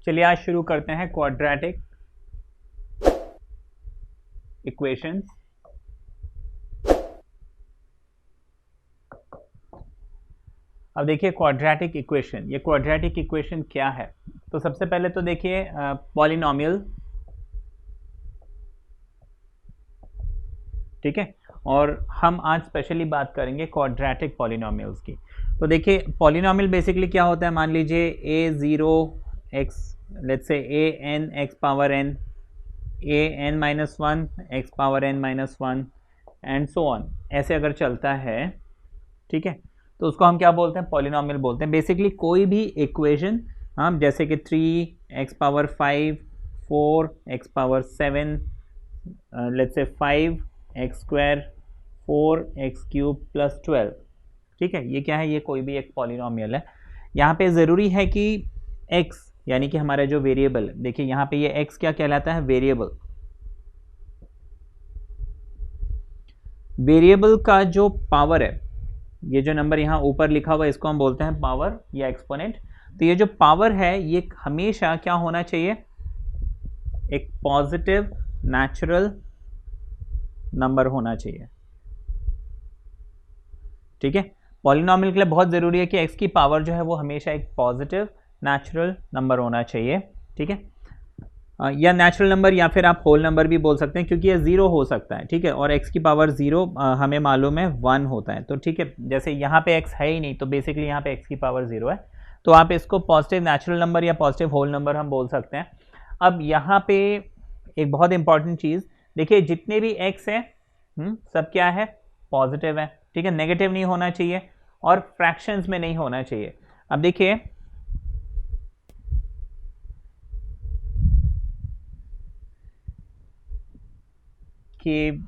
चलिए आज शुरू करते हैं क्वाड्रेटिक इक्वेशंस। अब देखिए क्वाड्रेटिक इक्वेशन, ये क्वाड्रेटिक इक्वेशन क्या है? तो सबसे पहले तो देखिए पॉलिनॉमियल, ठीक है, और हम आज स्पेशली बात करेंगे क्वाड्रेटिक पॉलिनॉमियल्स की। तो देखिए पॉलिनॉमियल बेसिकली क्या होता है, मान लीजिए a0x, let's say an x power n, an minus 1 x power n minus 1 and so on, ऐसे अगर चलता है, ठीक है, तो उसको हम क्या बोलते हैं? पॉलिनॉमियल बोलते हैं। बेसिकली कोई भी इक्वेशन, हम जैसे कि 3x power 5, 4x power 7, let's say 5x square, 4x cube plus 12, ठीक है, ये क्या है? ये कोई भी एक पॉलिनॉमियल है। यहाँ पे ज़रूरी है कि x यानी कि हमारा जो वेरिएबल, देखिए यहाँ पे ये x क्या कहलाता है? वेरिएबल। वेरिएबल का जो पावर है, ये जो नंबर यहाँ ऊपर लिखा हुआ है इसको हम बोलते हैं पावर या एक्सपोनेंट। तो ये जो पावर है ये हमेशा क्या होना चाहिए? एक पॉजिटिव नेचुरल नंबर होना चाहिए, ठीक है। पॉलिनॉमियल के लिए बहुत ज़रूरी है कि x की पावर जो है वो हमेशा एक पॉजिटिव नेचुरल नंबर होना चाहिए, ठीक है, या नेचुरल नंबर या फिर आप होल नंबर भी बोल सकते हैं, क्योंकि ये ज़ीरो हो सकता है, ठीक है, और x की पावर ज़ीरो हमें मालूम है 1 होता है। तो ठीक है, जैसे यहाँ पे x है ही नहीं, तो बेसिकली यहाँ पे x की पावर 0 है, तो आप इसको पॉजिटिव नेचुरल नंबर या पॉजिटिव होल नंबर हम बोल सकते हैं। अब यहाँ पे एक बहुत इंपॉर्टेंट चीज़ देखिए, जितने भी x है सब क्या है? पॉजिटिव है, ठीक है, नेगेटिव नहीं होना चाहिए और फ्रैक्शंस में नहीं होना चाहिए। अब देखिए कि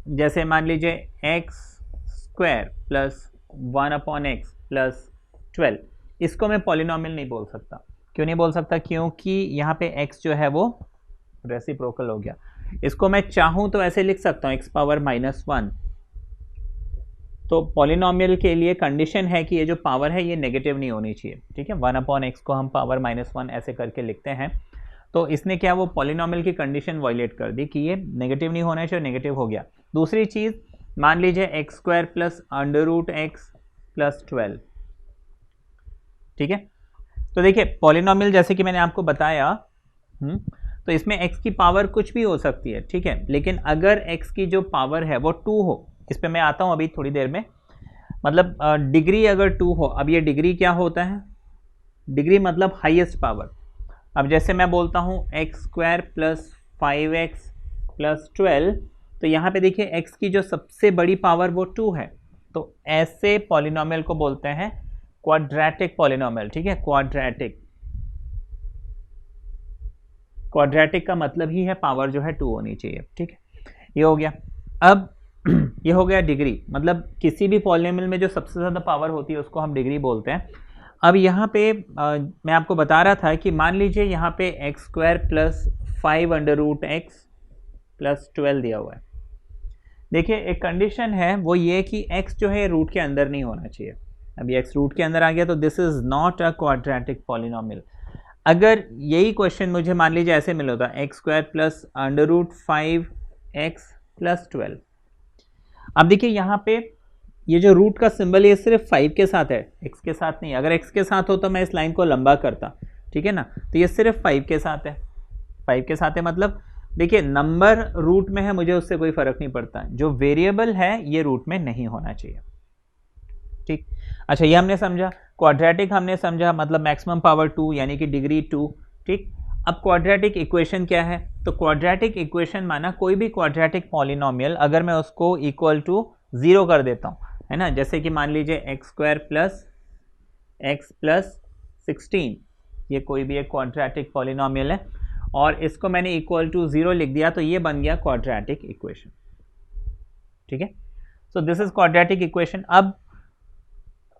जैसे मान लीजिए x square plus 1/x plus 12, इसको मैं पॉलिनॉमियल नहीं बोल सकता। क्यों नहीं बोल सकता? क्योंकि यहाँ पे x जो है वो रेसिप्रोकल हो गया। इसको मैं चाहूँ तो ऐसे लिख सकता हूँ x पावर -1। तो पॉलिनॉमियल के लिए कंडीशन है कि ये जो पावर है ये नेगेटिव नहीं होनी चाहिए, ठीक है। 1/x को हम पावर -1 ऐसे करके लिखते हैं। तो इसने क्या, वो पॉलिनॉमियल की कंडीशन वायलेट कर दी कि ये नेगेटिव नहीं होना चाहिए, नेगेटिव हो गया। दूसरी चीज़, मान लीजिए x square plus √x plus 12, ठीक है। तो देखिए पॉलिनॉमियल जैसे कि मैंने आपको बताया, तो इसमें x की पावर कुछ भी हो सकती है, ठीक है, लेकिन अगर x की जो पावर है वो 2 हो, इस पर मैं आता हूँ अभी थोड़ी देर में, मतलब डिग्री अगर 2 हो। अब ये डिग्री क्या होता है? डिग्री मतलब हाईएस्ट पावर। अब जैसे मैं बोलता हूँ x square plus 5x plus 12, तो यहाँ पे देखिए x की जो सबसे बड़ी पावर वो 2 है, तो ऐसे पॉलिनॉमियल को बोलते हैं क्वाड्रेटिक पॉलिनॉमियल, ठीक है। क्वाड्रेटिक, क्वाड्रेटिक का मतलब ही है पावर जो है 2 होनी चाहिए, ठीक है। ये हो गया। अब ये हो गया डिग्री, मतलब किसी भी पॉलिनॉमियल में जो सबसे ज़्यादा पावर होती है उसको हम डिग्री बोलते हैं। अब यहाँ पे मैं आपको बता रहा था कि मान लीजिए यहाँ पे x square plus 5√x plus 12 दिया हुआ है। देखिए एक कंडीशन है वो ये कि x जो है रूट के अंदर नहीं होना चाहिए। अभी x रूट के अंदर आ गया तो this is not a quadratic polynomial. अगर यही क्वेश्चन मुझे मान लीजिए ऐसे मिला होता, x square plus √5x plus 12। अब देखिए यहाँ पे ये जो रूट का सिंबल ये सिर्फ 5 के साथ है, x के साथ नहीं। अगर x के साथ हो तो मैं इस लाइन को लंबा करता, ठीक है ना। तो ये सिर्फ 5 के साथ है, 5 के साथ है, मतलब देखिए नंबर रूट में है, मुझे उससे कोई फर्क नहीं पड़ता, जो वेरिएबल है ये रूट में नहीं होना चाहिए, ठीक। अच्छा ये हमने समझा, क्वाड्रेटिक हमने समझा, मतलब मैक्सिमम पावर 2 यानी कि डिग्री 2, ठीक। अब क्वाड्रेटिक इक्वेशन क्या है? तो क्वाड्रेटिक इक्वेशन माना कोई भी क्वाड्रेटिक पॉलिनॉमियल अगर मैं उसको इक्वल टू 0 कर देता हूँ, है ना, जैसे कि मान लीजिए x square plus x plus 16, ये कोई भी एक क्वाड्रेटिक पॉलिनॉमियल है और इसको मैंने इक्वल टू 0 लिख दिया, तो ये बन गया क्वाड्रेटिक इक्वेशन, ठीक है। So this is quadratic equation. अब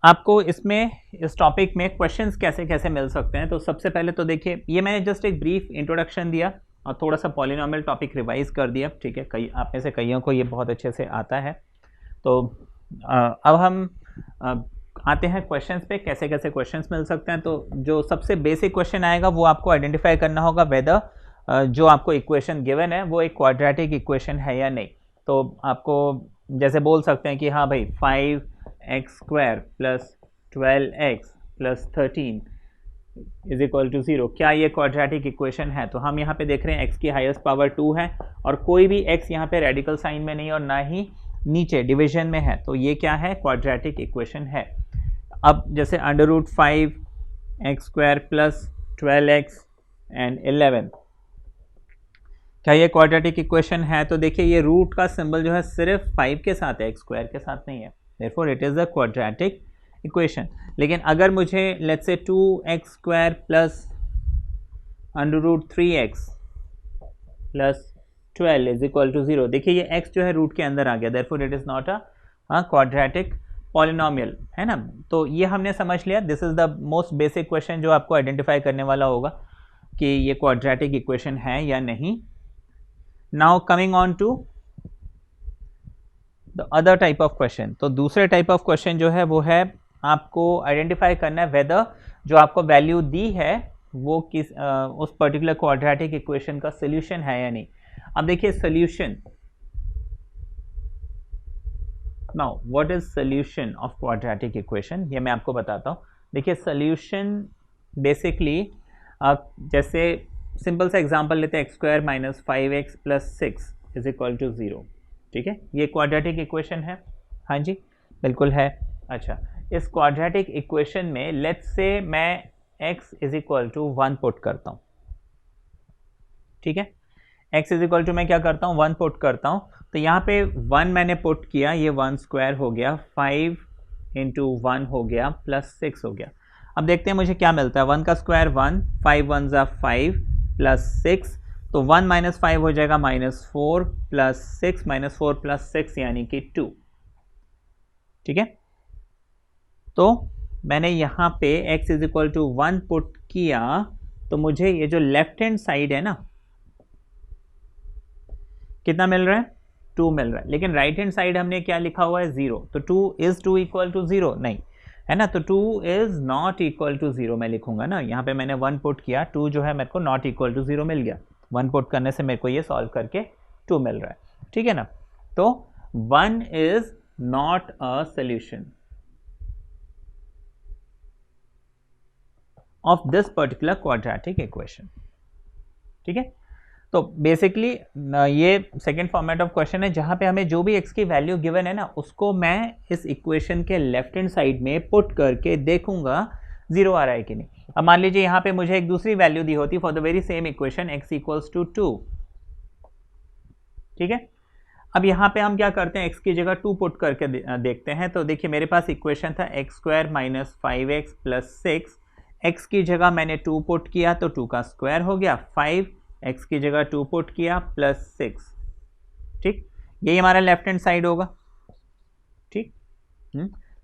आपको इसमें इस टॉपिक में क्वेश्चंस कैसे कैसे मिल सकते हैं, तो सबसे पहले तो देखिए ये मैंने जस्ट एक ब्रीफ इंट्रोडक्शन दिया और थोड़ा सा पॉलिनॉमियल टॉपिक रिवाइज कर दिया, ठीक है। कई आप में से कईयों को ये बहुत अच्छे से आता है। तो अब हम आते हैं क्वेश्चंस पे, कैसे कैसे क्वेश्चंस मिल सकते हैं। तो जो सबसे बेसिक क्वेश्चन आएगा वो आपको आइडेंटिफाई करना होगा वेदर जो आपको इक्वेशन गिवन है वो एक क्वाड्रेटिक इक्वेशन है या नहीं। तो आपको जैसे बोल सकते हैं कि हाँ भाई 5x² plus 12x plus 13 is equal to 0, क्या ये क्वाड्रेटिक इक्वेशन है? तो हम यहाँ पे देख रहे हैं x की हाईएस्ट पावर 2 है और कोई भी x यहाँ पे रेडिकल साइन में नहीं और ना ही नीचे डिवीजन में है, तो ये क्या है? क्वाड्रेटिक इक्वेशन है। अब जैसे √5x² प्लस 12x एंड 11, क्या ये क्वाड्रेटिक इक्वेशन है? तो देखिए ये रूट का सिंबल जो है सिर्फ 5 के साथ है, x² के साथ नहीं है, therefore it is a quadratic equation. लेकिन अगर मुझे let's say 2x² plus √3x plus 12 is equal to 0, देखिए ये x जो है रूट के अंदर आ गया, therefore it is not a quadratic polynomial, है ना। तो ये हमने समझ लिया, this is the most basic question जो आपको आइडेंटिफाई करने वाला होगा कि ये क्वाड्रेटिक इक्वेशन है या नहीं। Now coming on to the other type of question, तो दूसरे टाइप ऑफ क्वेश्चन जो है वो है आपको आइडेंटिफाई करना है वेदर जो आपको वैल्यू दी है वो किस उस पर्टिकुलर क्वाड्रेटिक इक्वेशन का सोल्यूशन है या नहीं। अब देखिए solution, now what is solution of quadratic equation, ये मैं आपको बताता हूँ। देखिए सोल्यूशन बेसिकली जैसे सिंपल सा एग्जांपल लेते हैं, x² minus 5x plus 6 is equal to 0, ठीक है, ये क्वाड्रेटिक इक्वेशन है। हाँ जी बिल्कुल है। अच्छा, इस क्वाड्रेटिक इक्वेशन में लेट्स से मैं x is equal to 1 put करता हूँ, ठीक है, x इज इक्वल टू मैं क्या करता हूँ 1 पुट करता हूँ। तो यहाँ पे 1 मैंने पुट किया, ये 1² हो गया, 5 इंटू 1 हो गया प्लस 6 हो गया। अब देखते हैं मुझे क्या मिलता है, 1 का स्क्वायर 1, 5 1 ज़ा 5 प्लस 6, तो 1 माइनस 5 हो जाएगा -4 प्लस 6, -4 प्लस 6 यानी कि 2, ठीक है। तो मैंने यहाँ पे x is equal to 1 put किया, तो मुझे ये जो लेफ्ट हैंड साइड है ना कितना मिल रहा है? 2 मिल रहा है। लेकिन राइट हैंड साइड हमने क्या लिखा हुआ है? 0, तो 2 इक्वल टू 0 नहीं है ना, तो 2 इज नॉट इक्वल टू 0 मैं लिखूंगा ना। यहाँ पे मैंने 1 पुट किया, 2 जो है मेरे को नॉट इक्वल टू 0 मिल गया, 1 पुट करने से मेरे को ये सॉल्व करके 2 मिल रहा है, ठीक है ना। तो 1 is not a solution of this particular quadratic equation, ठीक है। तो बेसिकली ये सेकेंड फॉर्मेट ऑफ क्वेश्चन है जहां पे हमें जो भी x की वैल्यू गिवन है ना उसको मैं इस इक्वेशन के लेफ्ट हैंड साइड में पुट करके देखूंगा 0 आ रहा है कि नहीं। अब मान लीजिए यहाँ पे मुझे एक दूसरी वैल्यू दी होती for the very same equation x equals to 2, ठीक है। अब यहाँ पे हम क्या करते हैं, x की जगह 2 पुट करके देखते हैं। तो देखिए मेरे पास इक्वेशन था x² minus 5x plus 6, x की जगह मैंने 2 पुट किया तो 2 का स्क्वायर हो गया, 5 x की जगह 2 पुट किया प्लस 6, ठीक, यही हमारा लेफ्ट हैंड साइड होगा, ठीक।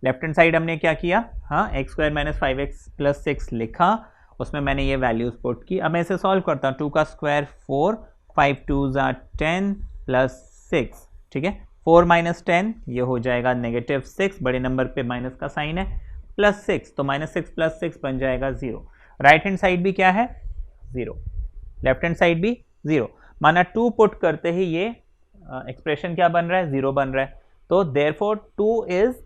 लेफ्ट हैंड साइड हमने क्या किया, हाँ x² माइनस 5x प्लस 6 लिखा, उसमें मैंने ये वैल्यूज पुट की। अब मैं इसे सॉल्व करता हूँ, 2 का स्क्वायर 4, 5 2 ज़ा 10 प्लस 6, ठीक है, 4 माइनस 10 ये हो जाएगा -6, बड़े नंबर पे माइनस का साइन है, प्लस 6, तो -6 प्लस 6 बन जाएगा 0। राइट हैंड साइड भी क्या है? 0, लेफ्ट हैंड साइड भी 0, माना 2 पुट करते ही ये एक्सप्रेशन क्या बन रहा है? 0 बन रहा है। तो therefore 2 is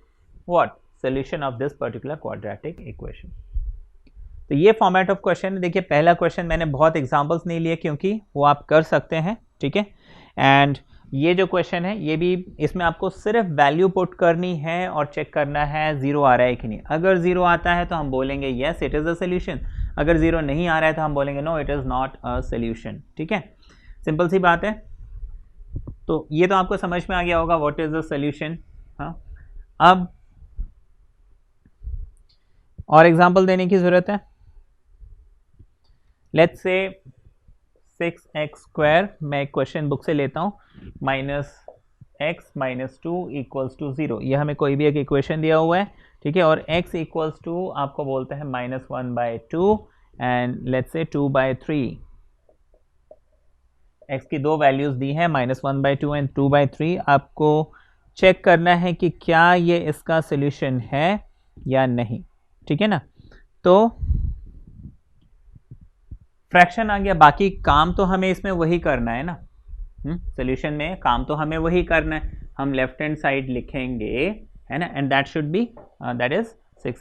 what? Solution of this particular quadratic equation. तो ये फॉर्मेट ऑफ क्वेश्चन है। देखिए पहला क्वेश्चन मैंने बहुत एग्जांपल्स नहीं लिए क्योंकि वो आप कर सकते हैं, ठीक है। एंड ये जो क्वेश्चन है ये भी, इसमें आपको सिर्फ वैल्यू पुट करनी है और चेक करना है 0 आ रहा है कि नहीं। अगर 0 आता है तो हम बोलेंगे yes it is a solution, अगर 0 नहीं आ रहा है तो हम बोलेंगे no it is not a solution, ठीक है, सिंपल सी बात है। तो ये तो आपको समझ में आ गया होगा व्हाट इज़ अ सोल्यूशन। हाँ, अब और एग्जांपल देने की ज़रूरत है। लेट्स से 6x² मैं क्वेश्चन बुक से लेता हूँ, -x माइनस 2 इक्वल्स टू 0, यह हमें कोई भी एक इक्वेशन दिया हुआ है, ठीक है, और x इक्वल्स टू आपको बोलते हैं -1/2 एंड लेट्स से 2/3। x की दो वैल्यूज़ दी हैं, -1/2 एंड 2/3। आपको चेक करना है कि क्या ये इसका सोल्यूशन है या नहीं, ठीक है ना। तो फ्रैक्शन आ गया, बाकी काम तो हमें इसमें वही करना है ना, सोल्यूशन में काम तो हमें वही करना है, हम लेफ्ट हैंड साइड लिखेंगे, है ना, and that should B that is 6x² -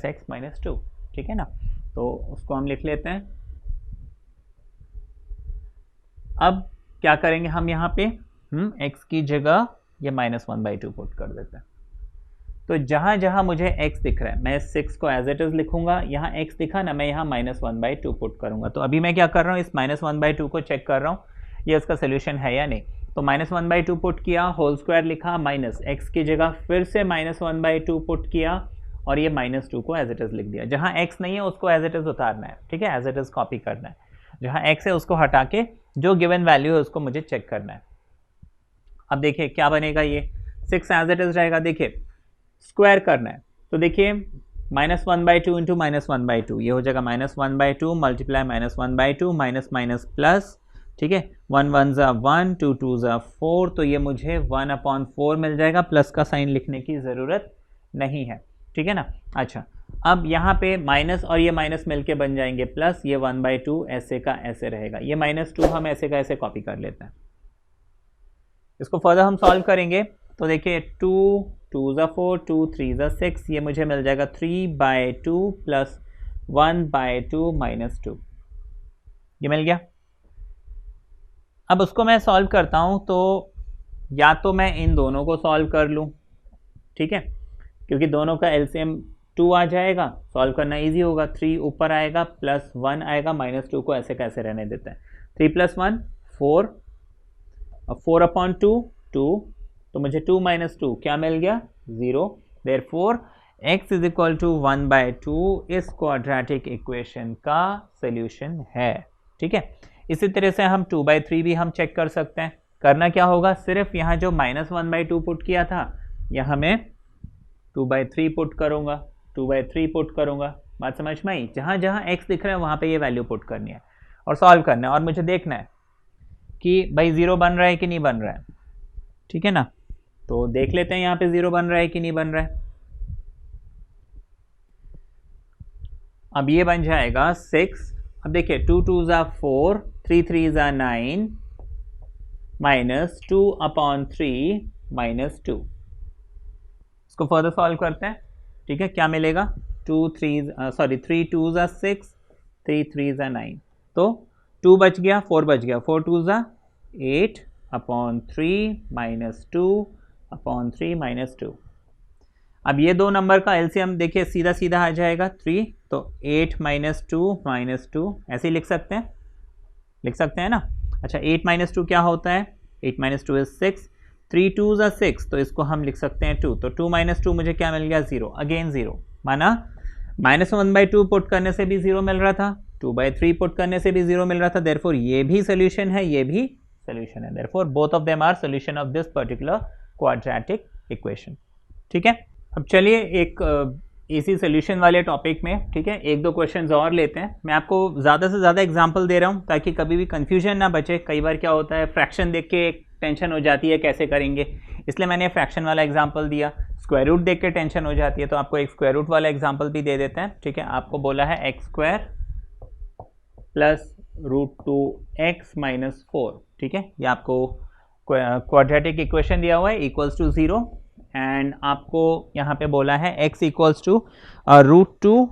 x - 2, ठीक है ना। तो उसको हम लिख लेते हैं। अब क्या करेंगे हम यहाँ पे, x की जगह ये -1/2 पुट कर देते हैं। तो जहाँ जहाँ मुझे x दिख रहा है मैं 6 को एज इट इज लिखूंगा, यहाँ x दिखा ना, मैं यहाँ -1/2 पुट करूंगा। तो अभी मैं क्या कर रहा हूँ, इस -1/2 को चेक कर रहा हूँ ये उसका सोल्यूशन है या नहीं। तो -1/2 पुट किया, होल स्क्वायर लिखा, माइनस x की जगह फिर से -1/2 पुट किया और ये -2 को एज इट इज लिख दिया। जहाँ x नहीं है उसको एज इट इज उतारना है, ठीक है, एज इट इज कॉपी करना है। जहाँ x है उसको हटा के जो गिवन वैल्यू है उसको मुझे चेक करना है। अब देखिए क्या बनेगा, ये 6 एज इट इज रहेगा। देखिए स्क्वायर करना है तो देखिए -1/2 इंटू -1/2 ये हो जाएगा -1/2 मल्टीप्लाई -1/2 माइनस माइनस प्लस, ठीक है, 1 1 ज़ा 1 2 2 ज़ा 4, तो ये मुझे 1/4 मिल जाएगा, प्लस का साइन लिखने की ज़रूरत नहीं है, ठीक है ना। अच्छा, अब यहाँ पे माइनस और ये माइनस मिलके बन जाएंगे प्लस, ये 1/2 ऐसे का ऐसे रहेगा, ये -2 हम ऐसे का ऐसे कॉपी कर लेते हैं। इसको फर्दर हम सॉल्व करेंगे तो देखिए 2 2 ज़ा 4 2 3 ज़ा 6, ये मुझे मिल जाएगा 3/2 प्लस 1/2 माइनस 2, ये मिल गया। अब उसको मैं सॉल्व करता हूँ तो या तो मैं इन दोनों को सॉल्व कर लूँ, ठीक है, क्योंकि दोनों का एलसीएम 2 आ जाएगा, सॉल्व करना इजी होगा। 3 ऊपर आएगा प्लस 1 आएगा, -2 को ऐसे कैसे रहने देते हैं। 3 + 1 4, अब 4/2 2, तो मुझे 2 - 2 क्या मिल गया, 0। देयरफॉर x = 1/2 इस क्वाड्रेटिक इक्वेशन का सॉल्यूशन है, ठीक है। इसी तरह से हम 2/3 भी हम चेक कर सकते हैं। करना क्या होगा, सिर्फ यहाँ जो -1/2 पुट किया था यहाँ मैं 2/3 पुट करूँगा, 2/3 पुट करूँगा। बात समझ में आई, जहाँ जहाँ x दिख रहा है वहाँ पे ये वैल्यू पुट करनी है और सॉल्व करना है, और मुझे देखना है कि भाई 0 बन रहा है कि नहीं बन रहा है, ठीक है ना। तो देख लेते हैं यहाँ पे 0 बन रहा है कि नहीं बन रहा है। अब ये बन जाएगा 6, अब देखिए 2 2 ज़ा 4 3 3 ज़ा 9 -2/3 -2, इसको फर्दर सॉल्व करते हैं, ठीक है। क्या मिलेगा, 3 2 ज़ा 6 3 3 ज़ा 9, तो 2 बच गया 4 बच गया, 4 2 ज़ा 8/3 -2/3 -2। अब ये दो नंबर का एलसीएम देखिए सीधा सीधा आ जाएगा 3, तो 8 - 2 ऐसे ही लिख सकते हैं ना। अच्छा 8 - 2 क्या होता है, 8 - 2 इज 6, 3 2 ज़ा 6, तो इसको हम लिख सकते हैं 2, तो 2 - 2 मुझे क्या मिल गया, 0, अगेन 0, माना -1/2 पुट करने से भी 0 मिल रहा था, 2/3 पुट करने से भी 0 मिल रहा था, देयरफॉर ये भी सोल्यूशन है, ये भी सोल्यूशन है, therefore both of them are solution of this particular quadratic equation, ठीक है। अब चलिए एक इसी सोल्यूशन वाले टॉपिक में, ठीक है, एक दो क्वेश्चंस और लेते हैं। मैं आपको ज़्यादा से ज़्यादा एग्जांपल दे रहा हूँ ताकि कभी भी कंफ्यूजन ना बचे। कई बार क्या होता है, फ्रैक्शन देख के एक टेंशन हो जाती है कैसे करेंगे, इसलिए मैंने फ्रैक्शन वाला एग्जांपल दिया। स्क्वायर रूट देख के टेंशन हो जाती है, तो आपको एक स्क्वायर रूट वाला एग्जांपल भी दे देते हैं, ठीक है। आपको बोला है x² + √2x - 4, ठीक है, ये आपको क्वाड्रेटिक इक्वेशन दिया हुआ है = 0, एंड आपको यहाँ पे बोला है x = √2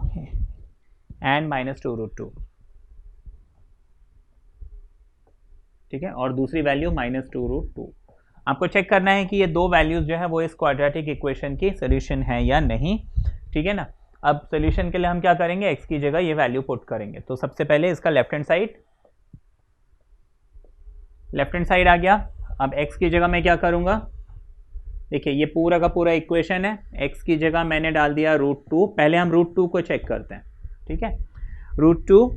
एंड -2√2, ठीक है, और दूसरी वैल्यू -2√2। आपको चेक करना है कि ये दो वैल्यूज जो है वो इस क्वाड्रेटिक इक्वेशन की सोल्यूशन है या नहीं, ठीक है ना। अब सोल्यूशन के लिए हम क्या करेंगे, x की जगह ये वैल्यू पुट करेंगे। तो सबसे पहले इसका लेफ्ट हैंड साइड आ गया। अब x की जगह मैं क्या करूँगा, देखिए ये पूरा का पूरा इक्वेशन है, x की जगह मैंने डाल दिया √2। पहले हम √2 को चेक करते हैं, ठीक है, √2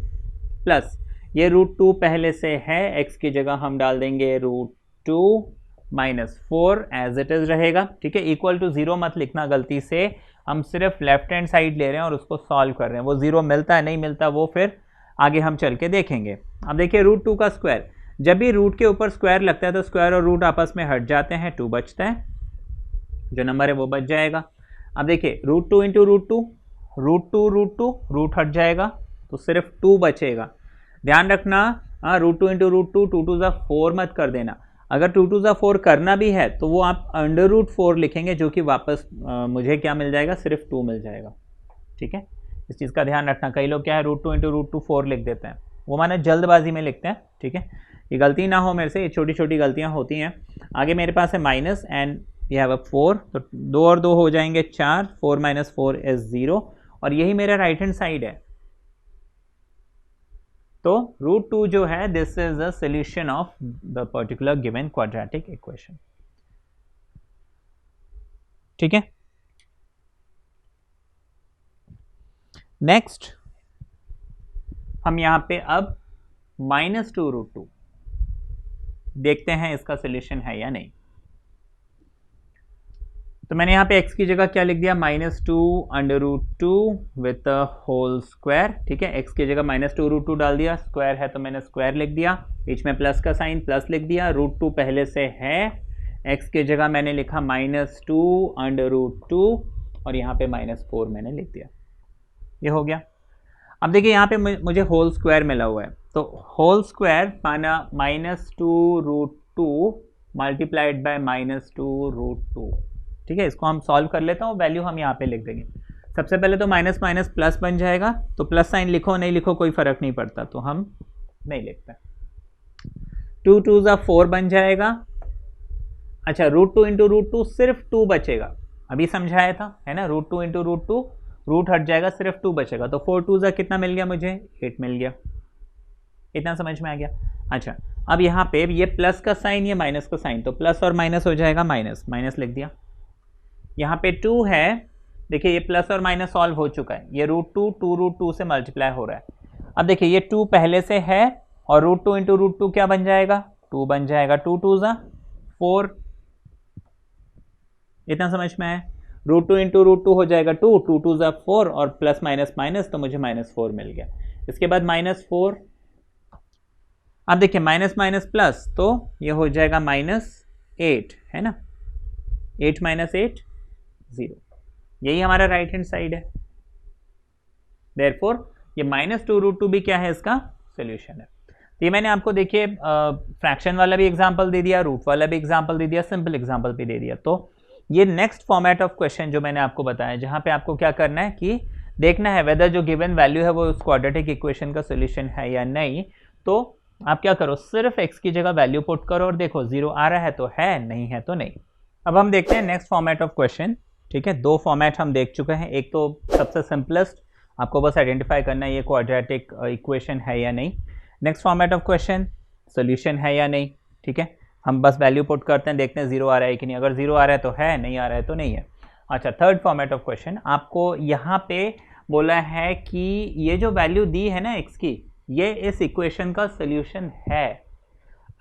प्लस ये √2 पहले से है, x की जगह हम डाल देंगे √2 -4 एज इट इज रहेगा, ठीक है। =0 मत लिखना गलती से, हम सिर्फ लेफ्ट हैंड साइड ले रहे हैं और उसको सॉल्व कर रहे हैं। वो 0 मिलता है नहीं मिलता वो फिर आगे हम चल के देखेंगे। अब देखिए √2 का स्क्वायर, जब भी रूट के ऊपर स्क्वायर लगता है तो स्क्वायर और रूट आपस में हट जाते हैं, 2 बचता है, जो नंबर है वो बच जाएगा। अब देखिए root two into root two, root हट जाएगा तो सिर्फ 2 बचेगा। ध्यान रखना root two into root two, 2 two ज़ा 4 मत कर देना। अगर 2 टू ज़ा 4 करना भी है तो वो आप अंडर रूट 4 लिखेंगे, जो कि वापस मुझे क्या मिल जाएगा, सिर्फ 2 मिल जाएगा। ठीक है, इस चीज़ का ध्यान रखना। कई लोग क्या है root two into root two 4 लिख देते हैं, वो माने जल्दबाजी में लिखते हैं। ठीक है, ये गलती ना हो मेरे से, ये छोटी छोटी गलतियाँ होती हैं। आगे मेरे पास है माइनस एंड यह है 4, तो 2 और 2 हो जाएंगे 4, 4 माइनस 4 इज 0, और यही मेरा राइट हैंड साइड है। तो रूट 2 जो है this is the solution of the particular given quadratic equation. ठीक है, नेक्स्ट हम यहां पे अब -2√2 देखते हैं इसका सॉल्यूशन है या नहीं। तो मैंने यहाँ पे x की जगह क्या लिख दिया, -2√2 विथ होल स्क्वायर। ठीक है, x की जगह -2√2 डाल दिया, स्क्वायर है तो मैंने स्क्वायर लिख दिया, बीच में प्लस का साइन प्लस लिख दिया, √2 पहले से है, x की जगह मैंने लिखा -2√2 और यहाँ पे -4 मैंने लिख दिया। ये हो गया। अब देखिए यहाँ पे मुझे होल स्क्वायर मिला हुआ है, तो होल स्क्वायर माना -2√2 मल्टीप्लाइड बाय -2√2। ठीक है, इसको हम सॉल्व कर लेता हूँ, वैल्यू हम यहाँ पे लिख देंगे। सबसे पहले तो माइनस माइनस प्लस बन जाएगा, तो प्लस साइन लिखो नहीं लिखो कोई फर्क नहीं पड़ता, तो हम नहीं लिखते। 2 2 ज़ा 4 बन जाएगा। अच्छा, √2 इंटू √2 सिर्फ 2 बचेगा, अभी समझाया था है ना, √2 इंटू √2 रूट हट जाएगा, सिर्फ 2 बचेगा, तो 4 2 ज़ा कितना मिल गया मुझे, 8 मिल गया। इतना समझ में आ गया। अच्छा, अब यहाँ पे ये प्लस का साइन ये माइनस का साइन, तो प्लस और माइनस हो जाएगा माइनस, माइनस लिख दिया। यहाँ पे 2 है, देखिए ये प्लस और माइनस सॉल्व हो चुका है, ये √2 2√2 से मल्टीप्लाई हो रहा है। अब देखिए ये 2 पहले से है और √2 इंटू √2 क्या बन जाएगा, 2 बन जाएगा, 2 2 ज़ा 4। इतना समझ में है, √2 इंटू √2 हो जाएगा 2, 2 2 ज़ा 4 और प्लस माइनस माइनस, तो मुझे -4 मिल गया। इसके बाद -4, अब देखिए माइनस माइनस प्लस, तो ये हो जाएगा -8 है ना, 8 माइनस 8 0, यही हमारा राइट हैंड साइड है। देयरफॉर ये -2√2 भी क्या है, इसका सॉल्यूशन है। तो ये मैंने आपको देखिए फ्रैक्शन वाला भी एग्जांपल दे दिया, रूट वाला भी एग्जांपल दे दिया, सिंपल एग्जांपल भी दे दिया। तो ये नेक्स्ट फॉर्मेट ऑफ क्वेश्चन जो मैंने आपको बताया, जहां पे आपको क्या करना है कि देखना है वेदर जो गिवन वैल्यू है वो उस क्वाड्रेटिक इक्वेशन का सॉल्यूशन है या नहीं। तो आप क्या करो, सिर्फ x की जगह वैल्यू पुट करो और देखो 0 आ रहा है तो है, नहीं है तो नहीं। अब हम देखते हैं नेक्स्ट फॉर्मेट ऑफ क्वेश्चन। ठीक है, 2 फॉर्मेट हम देख चुके हैं, एक तो सबसे सिंपलेस्ट, आपको बस आइडेंटिफाई करना है ये क्वाड्रेटिक इक्वेशन है या नहीं। Next format of question, solution है या नहीं। ठीक है, हम बस वैल्यू पुट करते हैं, देखते हैं 0 आ रहा है कि नहीं, अगर 0 आ रहा है तो है, नहीं आ रहा है तो नहीं है। अच्छा, थर्ड फॉर्मेट ऑफ क्वेश्चन, आपको यहाँ पे बोला है कि ये जो वैल्यू दी है ना x की, ये इस इक्वेशन का सॉल्यूशन है।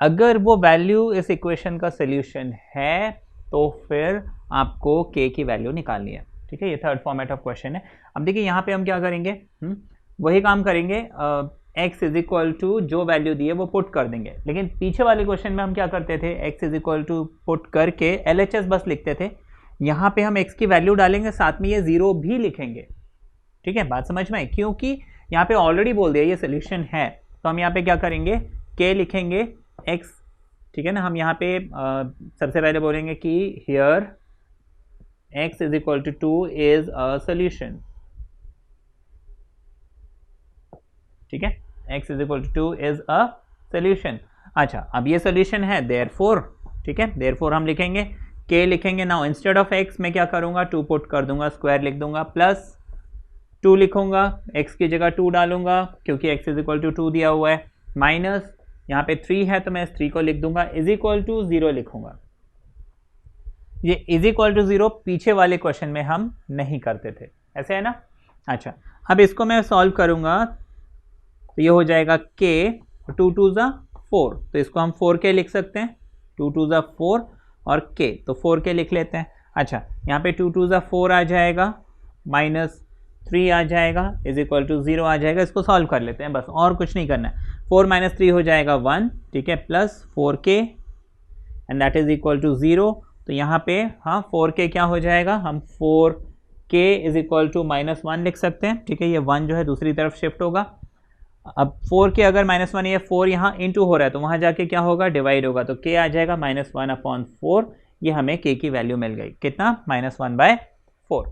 अगर वो वैल्यू इस इक्वेशन का सॉल्यूशन है तो फिर आपको k की वैल्यू निकालनी है। ठीक है, ये थर्ड फॉर्मेट ऑफ क्वेश्चन है। अब देखिए यहाँ पे हम क्या करेंगे, वही काम करेंगे, x इज इक्वल टू जो वैल्यू दी है वो पुट कर देंगे, लेकिन पीछे वाले क्वेश्चन में हम क्या करते थे, x is equal to put करके LHS बस लिखते थे। यहाँ पे हम x की वैल्यू डालेंगे, साथ में ये 0 भी लिखेंगे। ठीक है, बात समझ में आई, क्योंकि यहाँ पे ऑलरेडी बोल दिया ये सोल्यूशन है, तो हम यहाँ पे क्या करेंगे, k लिखेंगे x। ठीक है ना, हम यहाँ पे सबसे पहले बोलेंगे कि here x is equal to 2 is a solution. ठीक है, x is equal to 2 is a solution. अच्छा, अब ये सोल्यूशन है, देयरफॉर, ठीक है, देयरफॉर हम लिखेंगे k लिखेंगे। नाउ इंस्टेड ऑफ x मैं क्या करूंगा, 2 पुट कर दूंगा, स्क्वायर लिख दूंगा, प्लस 2 लिखूंगा, x की जगह 2 डालूंगा क्योंकि x इज इक्वल टू 2 दिया हुआ है, माइनस यहाँ पे 3 है तो मैं इस 3 को लिख दूंगा, इज इक्वल टू 0 लिखूंगा। ये इज इक्वल टू 0 पीछे वाले क्वेश्चन में हम नहीं करते थे, ऐसे है ना। अच्छा, अब इसको मैं सॉल्व करूंगा तो ये हो जाएगा k, 2 2 ज़ा 4, तो इसको हम 4k लिख सकते हैं, 2 2 ज़ा 4 और k, तो 4k लिख लेते हैं। अच्छा, यहाँ पे 2 2 ज़ा 4 आ जाएगा, माइनस 3 आ जाएगा, इज इक्वल टू 0 आ जाएगा। इसको सॉल्व कर लेते हैं, बस और कुछ नहीं करना है। 4 माइनस 3 हो जाएगा 1, ठीक है, plus 4k and that is equal to 0। तो यहाँ पे हाँ 4k क्या हो जाएगा, हम 4 k इज इक्वल टू -1 लिख सकते हैं, ठीक है। ये 1 जो है दूसरी तरफ शिफ्ट होगा। अब 4 के अगर -1 ये 4 यहाँ इंटू हो रहा है तो वहाँ जाके क्या होगा, डिवाइड होगा, तो k आ जाएगा -1/4। ये हमें k की वैल्यू मिल गई, कितना, -1/4,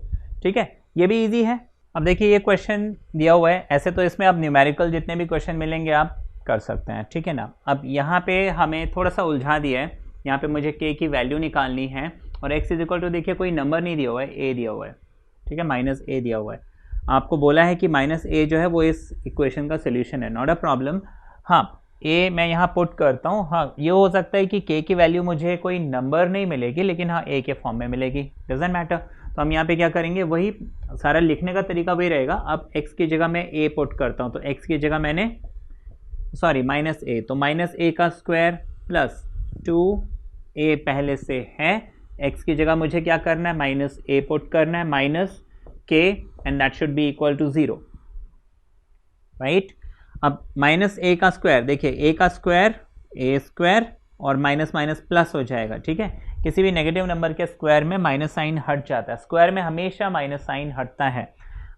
ठीक है। ये भी इजी है। अब देखिए ये क्वेश्चन दिया हुआ है, ऐसे तो इसमें अब न्यूमेरिकल जितने भी क्वेश्चन मिलेंगे आप कर सकते हैं, ठीक है ना। अब यहाँ पे हमें थोड़ा सा उलझा दिया है, यहाँ पे मुझे k की वैल्यू निकालनी है और x इज इक्वल टू, देखिए कोई नंबर नहीं दिया हुआ है, a दिया हुआ है, ठीक है, -a दिया हुआ है। आपको बोला है कि -a जो है वो इस इक्वेशन का सोल्यूशन है, नॉट अ प्रॉब्लम। हाँ, a मैं यहाँ पुट करता हूँ। हाँ, ये हो सकता है कि k की वैल्यू मुझे कोई नंबर नहीं मिलेगी, लेकिन हाँ a के फॉर्म में मिलेगी, डजंट मैटर। तो हम यहाँ पे क्या करेंगे, वही सारा लिखने का तरीका वही रहेगा। अब x की जगह मैं a पुट करता हूँ, तो x की जगह मैंने सॉरी -a, तो -a का स्क्वायर प्लस 2a पहले से है, x की जगह मुझे क्या करना है, -a पुट करना है, minus k and that should be equal to 0, right. अब -a का स्क्वायर, देखिए a का स्क्वायर a स्क्वायर और माइनस माइनस प्लस हो जाएगा, ठीक है। किसी भी नेगेटिव नंबर के स्क्वायर में माइनस साइन हट जाता है, स्क्वायर में हमेशा माइनस साइन हटता है।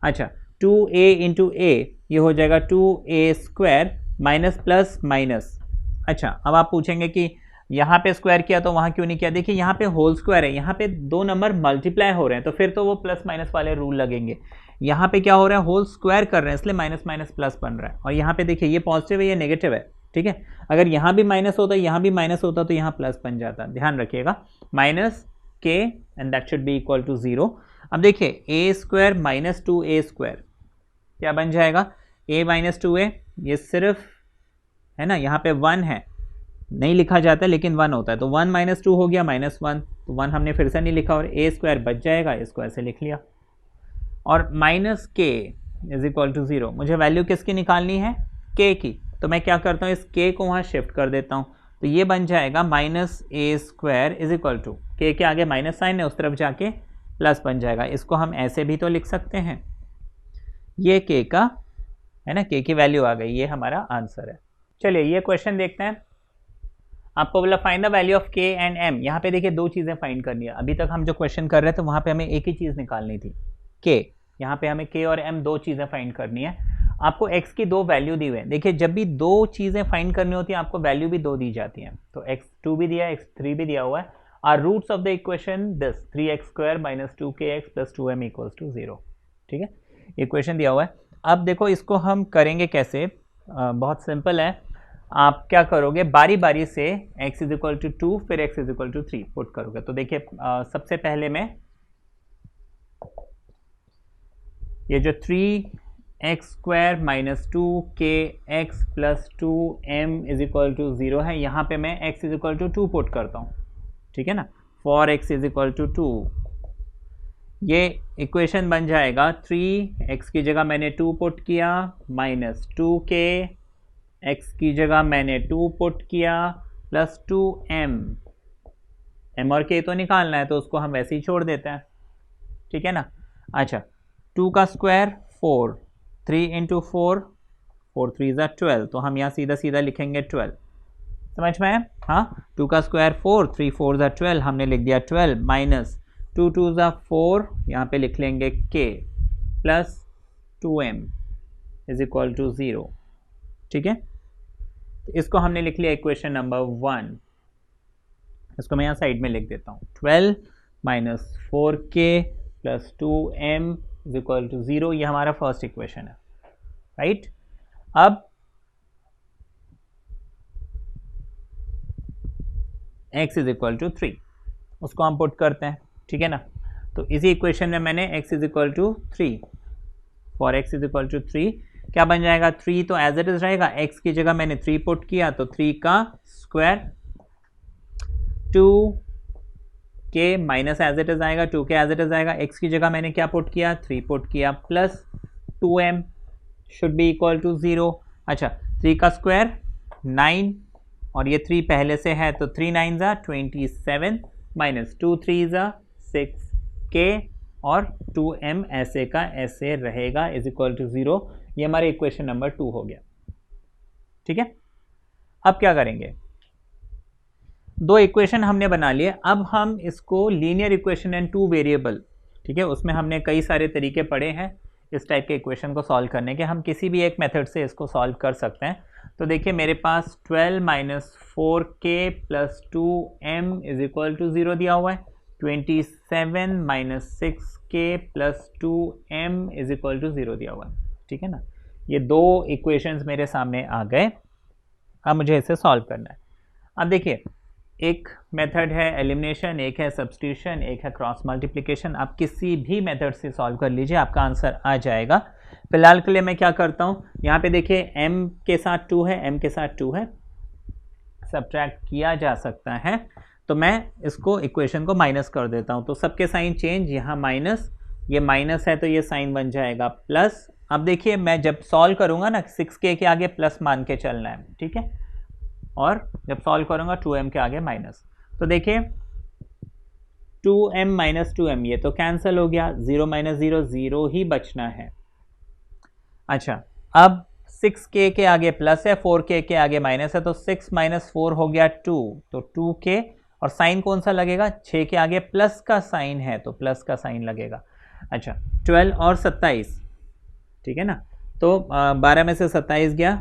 अच्छा, 2a इंटू a ये हो जाएगा 2a square minus plus minus. अच्छा, अब आप पूछेंगे कि यहाँ पे स्क्वायर किया तो वहाँ क्यों नहीं किया। देखिए यहाँ पे होल स्क्वायर है, यहाँ पे दो नंबर मल्टीप्लाई हो रहे हैं तो फिर तो वो प्लस माइनस वाले रूल लगेंगे। यहाँ पे क्या हो रहा है, होल स्क्वायर कर रहे हैं इसलिए माइनस माइनस प्लस बन रहा है। और यहाँ पे देखिए ये पॉजिटिव है ये नेगेटिव है, ठीक है। अगर यहाँ भी माइनस होता यहाँ भी माइनस होता तो यहाँ प्लस बन जाता, ध्यान रखिएगा। माइनस के and that should be equal to 0। अब देखिए ए स्क्वायर माइनस 2a स्क्वायर क्या बन जाएगा, a माइनस 2a, ये सिर्फ है ना, यहाँ पे 1 है, नहीं लिखा जाता है लेकिन 1 होता है, तो 1 माइनस 2 हो गया -1, तो 1 हमने फिर से नहीं लिखा और a स्क्वायर बच जाएगा, स्क्वायर से लिख लिया। और माइनस के इज इक्वल टू 0, मुझे वैल्यू किसकी निकालनी है, k की, तो मैं क्या करता हूँ इस k को वहाँ शिफ्ट कर देता हूँ, तो ये बन जाएगा -a square is equal to, k के आगे माइनस साइन है उस तरफ जाके प्लस बन जाएगा। इसको हम ऐसे भी तो लिख सकते हैं, ये k का है ना, k की वैल्यू आ गई, ये हमारा आंसर है। चलिए ये क्वेश्चन देखते हैं। आपको बोला find the value of k and m। यहाँ पे देखिए दो चीज़ें फाइंड करनी है। अभी तक हम जो क्वेश्चन कर रहे थे वहाँ पे हमें एक ही चीज़ निकालनी थी, k। यहाँ पे हमें k और m दो चीज़ें फाइंड करनी है। आपको x की दो वैल्यू दी हुई है। देखिए जब भी दो चीज़ें फाइंड करनी होती है आपको वैल्यू भी दो दी जाती हैं, तो x2 भी दिया है x3 भी दिया हुआ है। Are roots of the equation this 3x square minus 2kx plus 2m equals to 0, ठीक है। इक्वेशन दिया हुआ है। अब देखो इसको हम करेंगे कैसे, बहुत सिंपल है। आप क्या करोगे, बारी बारी से x इज इक्वल टू 2 फिर x is equal to 3 put करोगे। तो देखिए सबसे पहले मैं ये जो 3x square minus 2kx plus 2m is equal to 0 है, यहाँ पे मैं x is equal to 2 put करता हूँ, ठीक है ना। For x is equal to 2, ये इक्वेशन बन जाएगा 3x की जगह मैंने 2 पुट किया माइनस 2k, x की जगह मैंने 2 पुट किया प्लस 2m, m और k तो निकालना है तो उसको हम वैसे ही छोड़ देते हैं, ठीक है ना। अच्छा, 2 का स्क्वायर 4, 3 इंटू 4, 4 3 ज़ा 12, तो हम यहाँ सीधा सीधा लिखेंगे 12, समझ में है। हाँ, 2 का स्क्वायर 4, 3 4 ज़ा 12, हमने लिख दिया 12 माइनस 2 2 ज़ा 4, यहाँ पे लिख लेंगे k plus 2m is equal to 0, ठीक है। तो इसको हमने लिख लिया इक्वेशन नंबर 1। इसको मैं यहाँ साइड में लिख देता हूँ, 12 minus 4k plus 2m is equal to 0, ये हमारा फर्स्ट इक्वेशन है, राइट। अब x इज इक्वल टू 3, उसको हम पुट करते हैं, ठीक है ना। तो इसी इक्वेशन में मैंने x is equal to 3, for x is equal to 3 क्या बन जाएगा, 3 तो एज इट इज रहेगा, x की जगह मैंने 3 पुट किया तो 3 का square, 2k minus as it is आएगा, 2k एज इट इज आएगा, x की जगह मैंने क्या पुट किया, 3 पुट किया plus 2m should be equal to 0। अच्छा, 3 का स्क्वायर 9 और ये 3 पहले से है तो 3 9 ज़ा 27 माइनस 2 3 ज़ा 6k और 2m ऐसे का ऐसे रहेगा इज इक्वल टू 0। ये हमारे इक्वेशन नंबर 2 हो गया, ठीक है। अब क्या करेंगे, दो इक्वेशन हमने बना लिए, अब हम इसको लीनियर इक्वेशन एंड 2 वेरिएबल ठीक है, उसमें हमने कई सारे तरीके पढ़े हैं इस टाइप के इक्वेशन को सॉल्व करने के, हम किसी भी एक मेथड से इसको सॉल्व कर सकते हैं। तो देखिए मेरे पास 12 minus 4k plus 2m is equal to 0 दिया हुआ है, 27 minus 6k plus 2m is equal to 0 दिया हुआ है, ठीक है ना। ये दो इक्वेशंस मेरे सामने आ गए, अब मुझे इसे सॉल्व करना है। अब देखिए एक मेथड है एलिमिनेशन, एक है सब्स्टिट्यूशन, एक है क्रॉस मल्टीप्लिकेशन। आप किसी भी मेथड से सॉल्व कर लीजिए, आपका आंसर आ जाएगा। फिलहाल के लिए मैं क्या करता हूँ, यहाँ पे देखिए m के साथ 2 है, m के साथ 2 है, सब्ट्रैक्ट किया जा सकता है, तो मैं इसको इक्वेशन को माइनस कर देता हूँ। तो सबके साइन चेंज, यहाँ माइनस, ये माइनस है तो ये साइन बन जाएगा प्लस। अब देखिए मैं जब सॉल्व करूँगा ना 6k के आगे प्लस मान के चलना है, ठीक है, और जब सॉल्व करूँगा 2m के आगे माइनस। तो देखिए 2m माइनस 2m ये तो कैंसिल हो गया, 0 माइनस 0 0 ही बचना है। अच्छा अब 6k के आगे प्लस है, 4k के आगे माइनस है, तो 6 माइनस 4 हो गया 2, तो 2k, और साइन कौन सा लगेगा, 6 के आगे प्लस का साइन है तो प्लस का साइन लगेगा। अच्छा 12 और 27, ठीक है ना, तो 12 में से 27 गया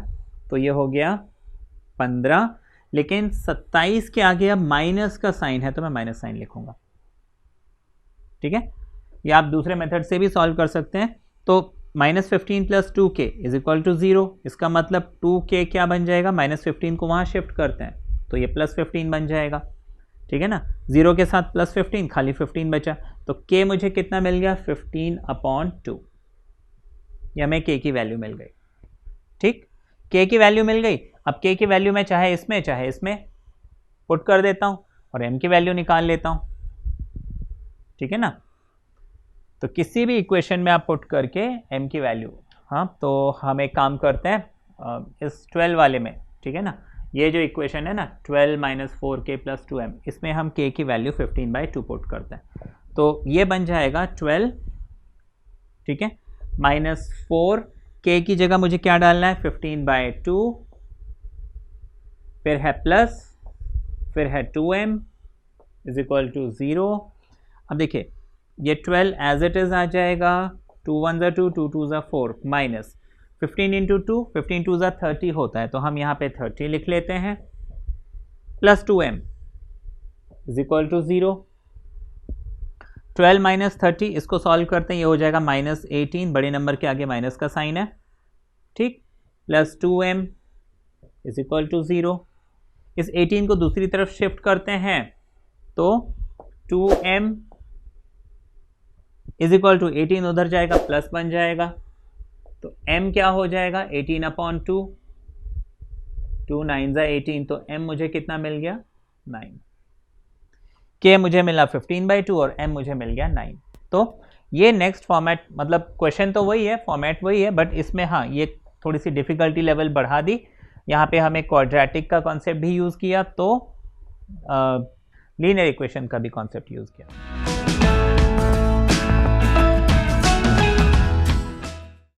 तो ये हो गया 15, लेकिन 27 के आगे अब माइनस का साइन है तो मैं माइनस साइन लिखूंगा, ठीक है। या आप दूसरे मेथड से भी सॉल्व कर सकते हैं। तो minus 15 plus 2k is equal to 0, इसका मतलब 2k क्या बन जाएगा, माइनस 15 को वहाँ शिफ्ट करते हैं तो ये प्लस 15 बन जाएगा, ठीक है ना। 0 के साथ प्लस 15, खाली 15 बचा, तो k मुझे कितना मिल गया, 15/2, ये हमें k की वैल्यू मिल गई, ठीक, k की वैल्यू मिल गई। अब k की वैल्यू मैं चाहे इसमें पुट कर देता हूँ और m की वैल्यू निकाल लेता हूँ, ठीक है ना। तो किसी भी इक्वेशन में आप पुट करके m की वैल्यू, हाँ, तो हम एक काम करते हैं इस 12 वाले में, ठीक है ना, ये जो इक्वेशन है ना 12 माइनस 4k प्लस 2m, इसमें हम k की वैल्यू 15/2 पुट करते हैं, तो ये बन जाएगा 12, ठीक है, माइनस 4, k की जगह मुझे क्या डालना है, 15/2, फिर है प्लस, फिर है 2m इज इक्वल टू 0। अब देखिए ये 12 एज इट इज आ जाएगा, 2 1 ज़ा 2, 2 2 ज़ा 4, माइनस 15 इंटू 2, 15 2 ज़ा 30 होता है, तो हम यहाँ पे 30 लिख लेते हैं, plus 2m is equal to 0। 12 minus 30, इसको सॉल्व करते हैं, ये हो जाएगा माइनस 18, बड़े नंबर के आगे माइनस का साइन है, ठीक, plus 2m is equal to 0। इस 18 को दूसरी तरफ शिफ्ट करते हैं तो 2m इज इक्वल टू 18 उधर जाएगा, प्लस बन जाएगा, तो m क्या हो जाएगा, 18/2, 2 9 ज़ा 18, तो m मुझे कितना मिल गया, 9, k मुझे मिला 15/2 और m मुझे मिल गया 9। तो ये नेक्स्ट फॉर्मेट, मतलब क्वेश्चन तो वही है, फॉर्मेट वही है, बट इसमें हाँ ये थोड़ी सी डिफ़िकल्टी लेवल बढ़ा दी। यहाँ पे हमें क्वाड्रेटिक का कॉन्सेप्ट भी यूज़ किया, तो लीनियर इक्वेशन का भी कॉन्सेप्ट यूज़ किया।